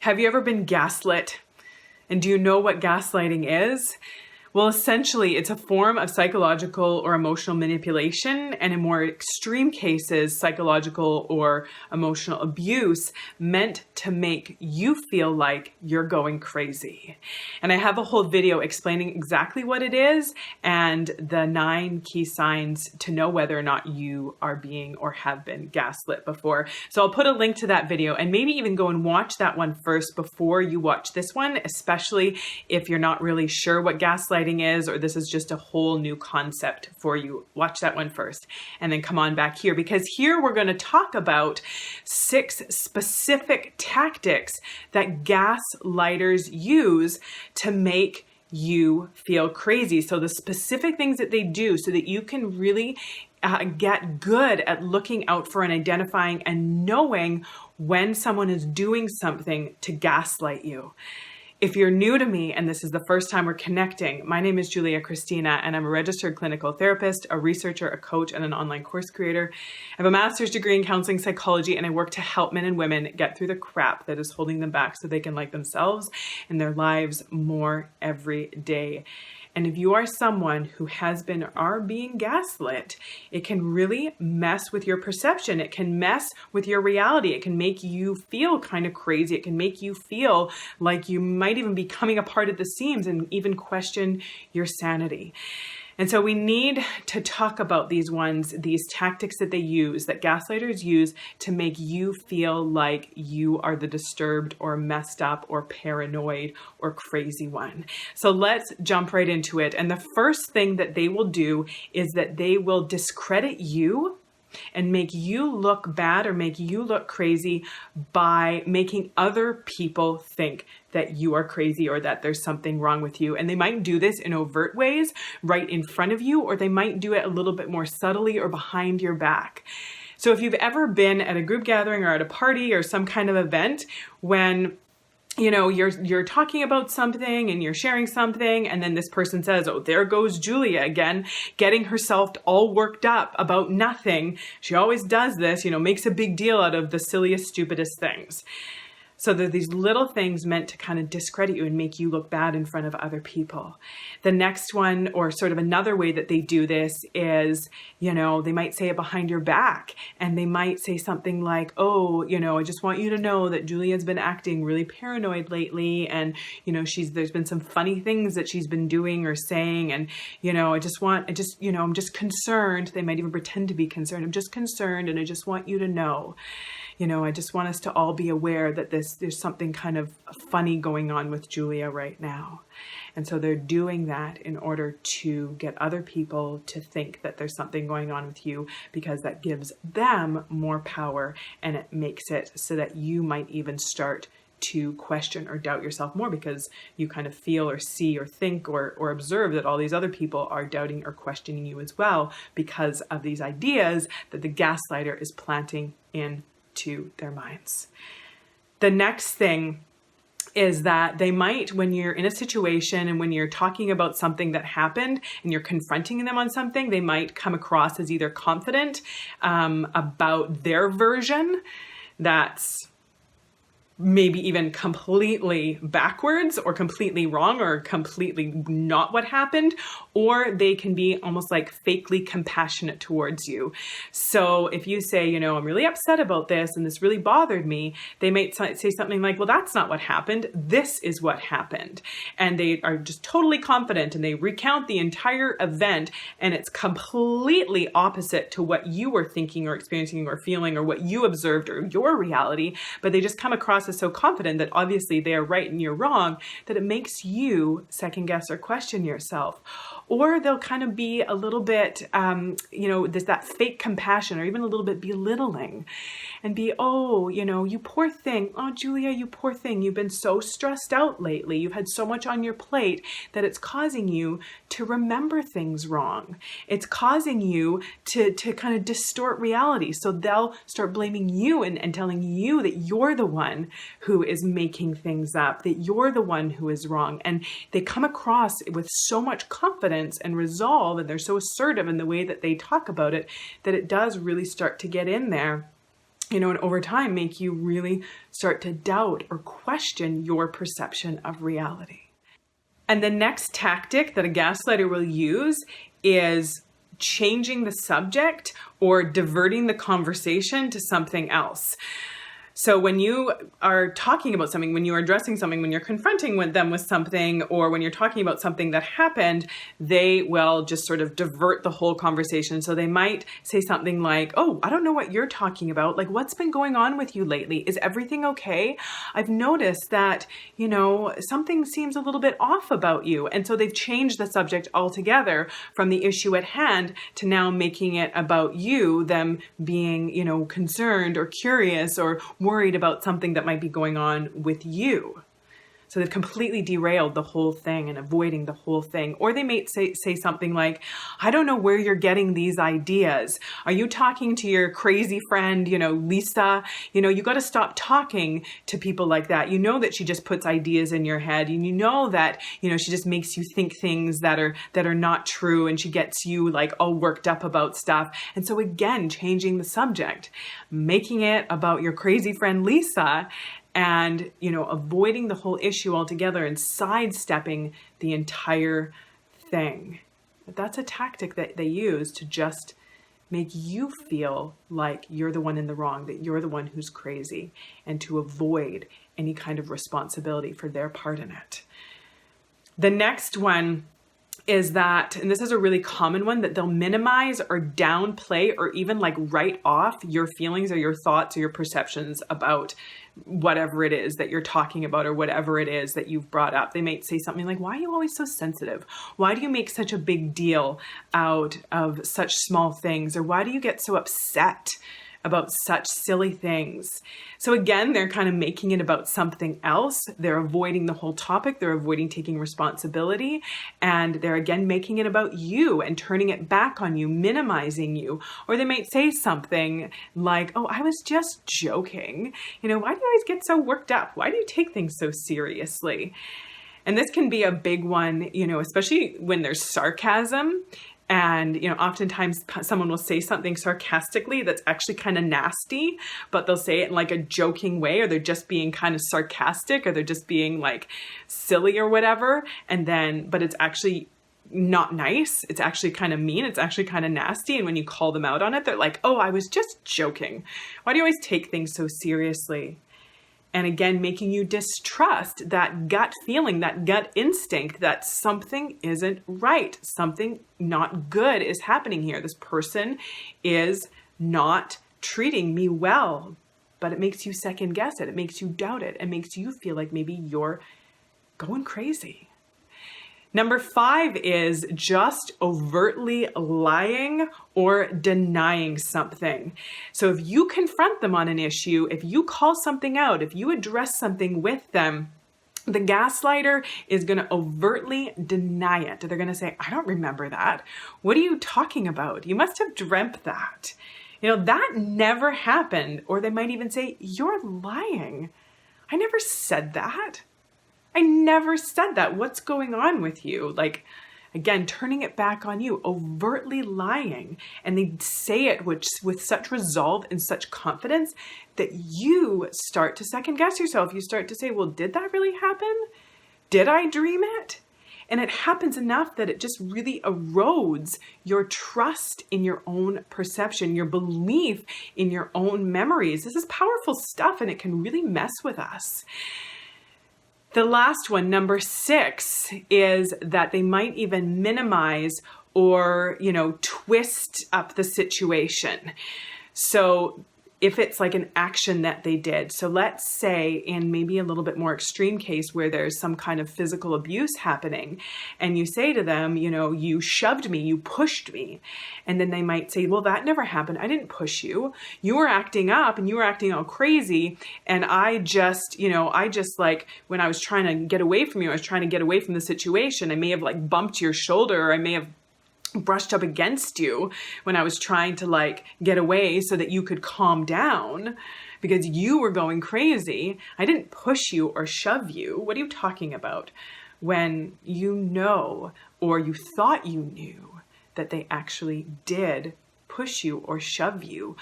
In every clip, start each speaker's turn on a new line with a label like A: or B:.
A: Have you ever been gaslit? And do you know what gaslighting is? Well, essentially, it's a form of psychological or emotional manipulation, and in more extreme cases, psychological or emotional abuse meant to make you feel like you're going crazy. And I have a whole video explaining exactly what it is and the 9 key signs to know whether or not you are being or have been gaslit before. So I'll put a link to that video, and maybe even go and watch that one first before you watch this one, especially if you're not really sure what gaslighting is, or this is just a whole new concept for you. Watch that one first and then come on back here, because here we're going to talk about 6 specific tactics that gaslighters use to make you feel crazy. So the specific things that they do so that you can really get good at looking out for and identifying and knowing when someone is doing something to gaslight you. If you're new to me and this is the first time we're connecting, my name is Kristina, and I'm a registered clinical therapist, a researcher, a coach, and an online course creator. I have a master's degree in counseling psychology, and I work to help men and women get through the crap that is holding them back so they can like themselves and their lives more every day. And if you are someone who has been or are being gaslit, it can really mess with your perception. It can mess with your reality. It can make you feel kind of crazy. It can make you feel like you might even be coming apart at the seams and even question your sanity. And so we need to talk about these tactics that they use, that gaslighters use to make you feel like you are the disturbed or messed up or paranoid or crazy one. So let's jump right into it. And the first thing that they will do is that they will discredit you and make you look bad or make you look crazy by making other people think that you are crazy or that there's something wrong with you. And they might do this in overt ways right in front of you, or they might do it a little bit more subtly or behind your back. So if you've ever been at a group gathering or at a party or some kind of event when you're talking about something and you're sharing something, and then this person says, "Oh, there goes Julia again, getting herself all worked up about nothing. She always does this, makes a big deal out of the silliest, stupidest things." So there are these little things meant to kind of discredit you and make you look bad in front of other people. The next one, or sort of another way that they do this is, they might say it behind your back, and they might say something like, "Oh, I just want you to know that Julia's been acting really paranoid lately. And, there's been some funny things that she's been doing or saying. And, I'm just concerned." They might even pretend to be concerned. "I'm just concerned, and I just want you to know. I just want us to all be aware that there's something kind of funny going on with Julia right now." And so they're doing that in order to get other people to think that there's something going on with you, because that gives them more power, and it makes it so that you might even start to question or doubt yourself more, because you kind of feel or see or think or observe that all these other people are doubting or questioning you as well, because of these ideas that the gaslighter is planting into their minds. The next thing is that they might, when you're in a situation and when you're talking about something that happened and you're confronting them on something, they might come across as either confident about their version that's maybe even completely backwards or completely wrong or completely not what happened, or they can be almost like fakely compassionate towards you. So if you say, "I'm really upset about this and this really bothered me," they might say something like, "Well, that's not what happened. This is what happened." And they are just totally confident, and they recount the entire event, and it's completely opposite to what you were thinking or experiencing or feeling or what you observed or your reality, but they just come across as so confident that obviously they are right and you're wrong, that it makes you second guess or question yourself. Or they'll kind of be a little bit, there's that fake compassion or even a little bit belittling, and be, "Oh, you poor thing. Oh, Julia, you poor thing. You've been so stressed out lately. You've had so much on your plate that it's causing you to remember things wrong. It's causing you to kind of distort reality." So they'll start blaming you and telling you that you're the one who is making things up, that you're the one who is wrong. And they come across with so much confidence and resolve, and they're so assertive in the way that they talk about it, that it does really start to get in there. and over time make you really start to doubt or question your perception of reality. And the next tactic that a gaslighter will use is changing the subject or diverting the conversation to something else. So when you are talking about something, when you are addressing something, when you're confronting them with something, or when you're talking about something that happened, they will just sort of divert the whole conversation. So they might say something like, oh, I don't know what you're talking about. Like, what's been going on with you lately? Is everything okay? I've noticed that, something seems a little bit off about you. And so they've changed the subject altogether from the issue at hand to now making it about you, them being, concerned or curious or worried about something that might be going on with you. So they've completely derailed the whole thing and avoiding the whole thing. Or they may say something like, I don't know where you're getting these ideas. Are you talking to your crazy friend, Lisa? You got to stop talking to people like that. You know that she just puts ideas in your head, and you know that, she just makes you think things that are not true, and she gets you like all worked up about stuff. And so again, changing the subject, making it about your crazy friend Lisa, and, avoiding the whole issue altogether and sidestepping the entire thing. But that's a tactic that they use to just make you feel like you're the one in the wrong, that you're the one who's crazy, and to avoid any kind of responsibility for their part in it. The next one is that, and this is a really common one, that they'll minimize or downplay or even like write off your feelings or your thoughts or your perceptions about whatever it is that you're talking about or whatever it is that you've brought up. They might say something like, why are you always so sensitive? Why do you make such a big deal out of such small things? Or why do you get so upset about such silly things? So again, they're kind of making it about something else. They're avoiding the whole topic. They're avoiding taking responsibility. And they're again making it about you and turning it back on you, minimizing you. Or they might say something like, oh, I was just joking. Why do you always get so worked up? Why do you take things so seriously? And this can be a big one, especially when there's sarcasm. And, oftentimes someone will say something sarcastically that's actually kind of nasty, but they'll say it in like a joking way, or they're just being kind of sarcastic, or they're just being like silly or whatever. But it's actually not nice. It's actually kind of mean. It's actually kind of nasty. And when you call them out on it, they're like, oh, I was just joking. Why do you always take things so seriously? And again, making you distrust that gut feeling, that gut instinct that something isn't right. Something not good is happening here. This person is not treating me well. But it makes you second guess it. It makes you doubt it. It makes you feel like maybe you're going crazy. Number 5 is just overtly lying or denying something. So if you confront them on an issue, if you call something out, if you address something with them, the gaslighter is going to overtly deny it. They're going to say, I don't remember that. What are you talking about? You must have dreamt that. That never happened. Or they might even say, you're lying. I never said that. I never said that. What's going on with you? Like, again, turning it back on you, overtly lying. And they say it with such resolve and such confidence that you start to second guess yourself. You start to say, well, did that really happen? Did I dream it? And it happens enough that it just really erodes your trust in your own perception, your belief in your own memories. This is powerful stuff, and it can really mess with us. The last one, number 6, is that they might even minimize or, twist up the situation. So if it's like an action that they did. So let's say in maybe a little bit more extreme case where there's some kind of physical abuse happening, and you say to them, you shoved me, you pushed me. And then they might say, well, that never happened. I didn't push you. You were acting up and you were acting all crazy. And I just like, when I was trying to get away from you, I was trying to get away from the situation. I may have like bumped your shoulder, or I may have brushed up against you when I was trying to like get away so that you could calm down because you were going crazy. I didn't push you or shove you. What are you talking about? When or you thought you knew that they actually did push you or shove you,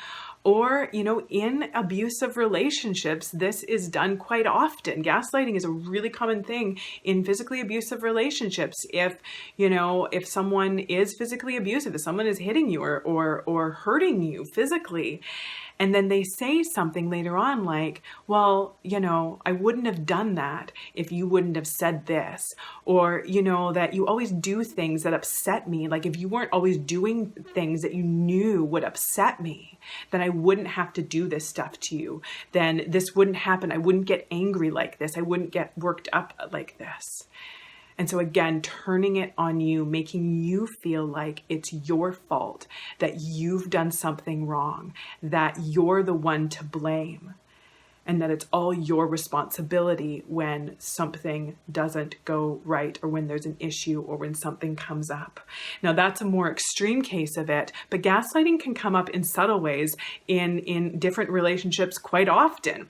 A: Or, in abusive relationships, this is done quite often. Gaslighting is a really common thing in physically abusive relationships. If someone is physically abusive, if someone is hitting you or hurting you physically, and then they say something later on like, well, I wouldn't have done that if you wouldn't have said this. Or, that you always do things that upset me. Like if you weren't always doing things that you knew would upset me, then I wouldn't have to do this stuff to you. Then this wouldn't happen. I wouldn't get angry like this. I wouldn't get worked up like this. And so again, turning it on you, making you feel like it's your fault, that you've done something wrong, that you're the one to blame, and that it's all your responsibility when something doesn't go right, or when there's an issue, or when something comes up. Now that's a more extreme case of it, but gaslighting can come up in subtle ways in different relationships quite often.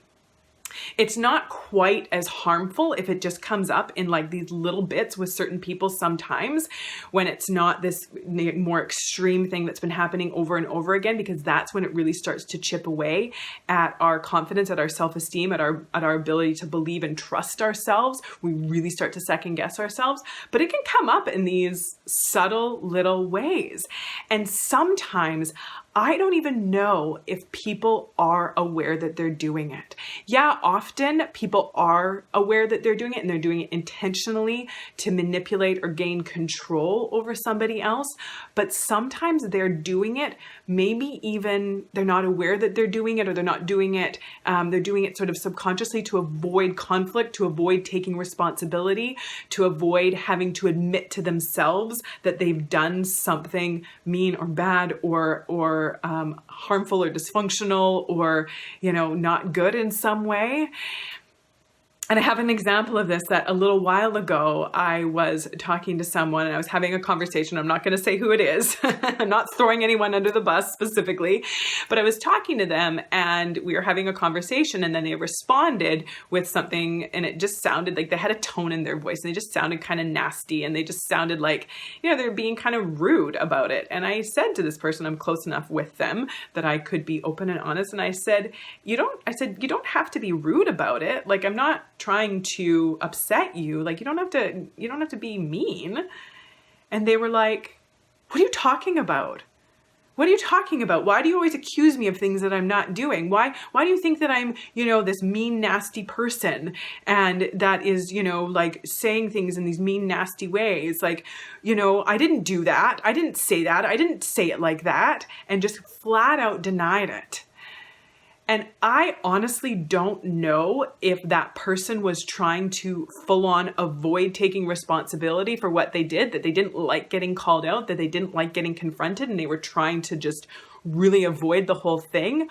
A: It's not quite as harmful if it just comes up in like these little bits with certain people sometimes, when it's not this more extreme thing that's been happening over and over again, because that's when it really starts to chip away at our confidence, at our self-esteem, at our ability to believe and trust ourselves. We really start to second guess ourselves, but it can come up in these subtle little ways. And sometimes I don't even know if people are aware that they're doing it. Yeah, often people are aware that they're doing it, and they're doing it intentionally to manipulate or gain control over somebody else. But sometimes they're doing it, maybe even they're not aware that they're doing it, or they're not doing it. They're doing it sort of subconsciously to avoid conflict, to avoid taking responsibility, to avoid having to admit to themselves that they've done something mean or bad or harmful or dysfunctional or, not good in some way. And I have an example of this that a little while ago, I was talking to someone and I was having a conversation. I'm not going to say who it is. I'm not throwing anyone under the bus specifically, but I was talking to them and we were having a conversation, and then they responded with something, and it just sounded like they had a tone in their voice, and they just sounded kind of nasty, and they just sounded like, they're being kind of rude about it. And I said to this person, I'm close enough with them that I could be open and honest. And I said, you don't have to be rude about it. Like, I'm not trying to upset you. Like, you don't have to be mean. And they were like, what are you talking about? What are you talking about? Why do you always accuse me of things that I'm not doing? Why do you think that I'm, this mean, nasty person, and that is, like saying things in these mean, nasty ways? Like, I didn't do that. I didn't say that. I didn't say it like that, and just flat out denied it. And I honestly don't know if that person was trying to full on avoid taking responsibility for what they did, that they didn't like getting called out, that they didn't like getting confronted, and they were trying to just really avoid the whole thing,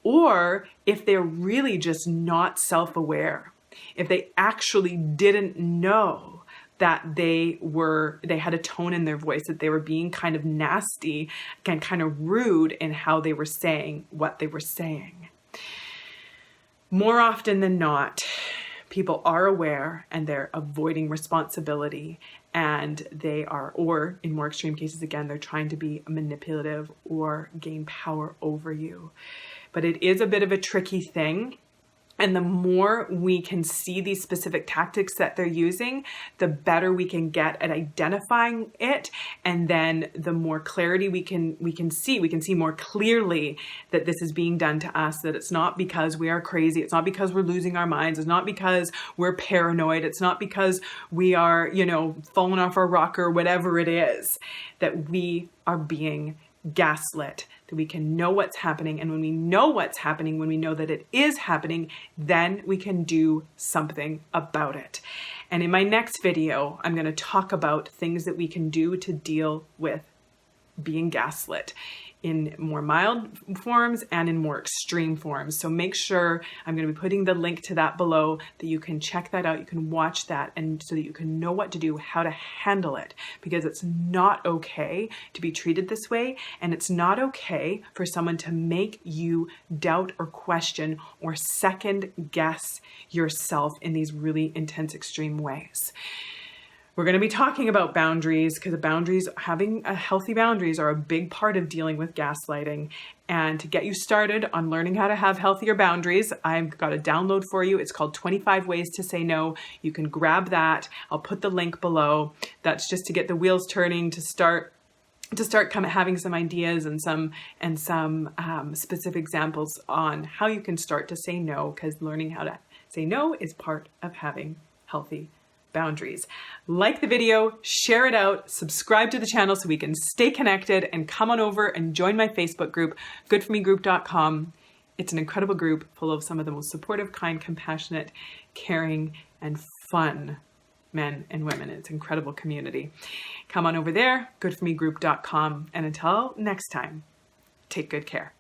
A: or if they're really just not self-aware, if they actually didn't know that they had a tone in their voice, that they were being kind of nasty and kind of rude in how they were saying what they were saying. More often than not, people are aware and they're avoiding responsibility, and they are, or in more extreme cases, again, they're trying to be manipulative or gain power over you. But it is a bit of a tricky thing. And the more we can see these specific tactics that they're using, the better we can get at identifying it. And then the more clarity we can see more clearly that this is being done to us, that it's not because we are crazy. It's not because we're losing our minds. It's not because we're paranoid. It's not because we are, falling off our rocker or whatever it is, that we are being gaslit, that we can know what's happening. And when we know what's happening, when we know that it is happening, then we can do something about it. And in my next video, I'm going to talk about things that we can do to deal with being gaslit in more mild forms and in more extreme forms. So make sure, I'm going to be putting the link to that below, that you can check that out, you can watch that, and so that you can know what to do, how to handle it, because it's not okay to be treated this way, and it's not okay for someone to make you doubt or question or second guess yourself in these really intense, extreme ways. We're going to be talking about boundaries, because having healthy boundaries are a big part of dealing with gaslighting. And to get you started on learning how to have healthier boundaries, I've got a download for you. It's called 25 Ways to Say No. You can grab that. I'll put the link below. That's just to get the wheels turning, to start having some ideas and some specific examples on how you can start to say no, because learning how to say no is part of having healthy boundaries. Like the video, share it out, subscribe to the channel so we can stay connected, and come on over and join my Facebook group, goodformegroup.com. It's an incredible group full of some of the most supportive, kind, compassionate, caring, and fun men and women. It's an incredible community. Come on over there, goodformegroup.com. And until next time, take good care.